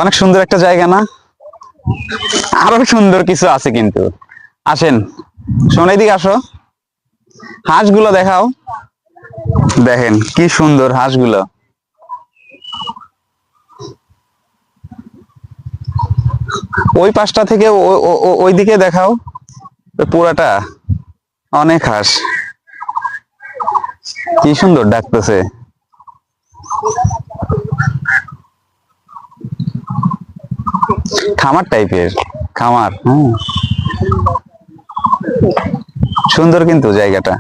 অনেক সুন্দর একটা জায়গা না? আরো সুন্দর কিছু আছে কিন্তু। আসেন, শোনো এদিকে আসো, হাঁসগুলো দেখাও। দেখেন কি সুন্দর হাঁসগুলো। ওই পাশটা থেকে ওই দিকে দেখাও, পুরাটা অনেক হাঁস, কি সুন্দর ডাকতেছে। খামার টাইপের, খামার। সুন্দর কিন্তু জায়গাটা।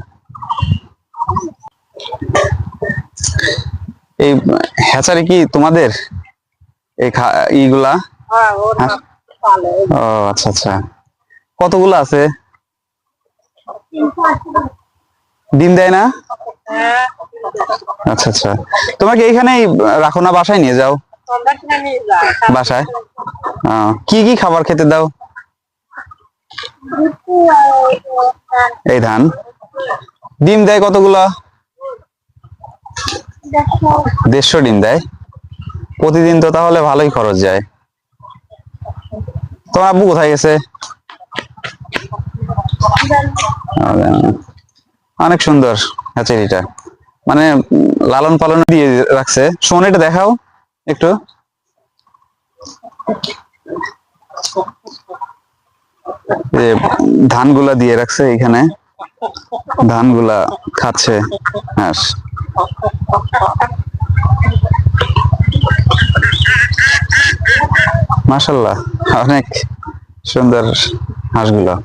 এই হ্যাচারি কি তোমাদের? এই ইগুলা? ও আচ্ছা আচ্ছা, কতগুলো আছে? ডিম দেয় না? আচ্ছা আচ্ছা, তোমাকে এইখানেই রাখো না, বাসায় নিয়ে যাও? বাসায় কি কি খাবার খেতে দাও? এই ধান। ডিম দেয় কতগুলা? 150 ডিম দেয় প্রতিদিন, তো তাহলে ভালোই খরচ যায়। তোমার আব্বু কোথায় গেছে? অনেক সুন্দর হ্যাচারিটা, মানে লালন পালন দিয়ে রাখছে। শোন, এটা দেখাও একটু। ধানগুলা দিয়ে রাখছে এখানে, ধানগুলা খাচ্ছে হাঁস। মাশাআল্লাহ, অনেক সুন্দর হাঁসগুলো।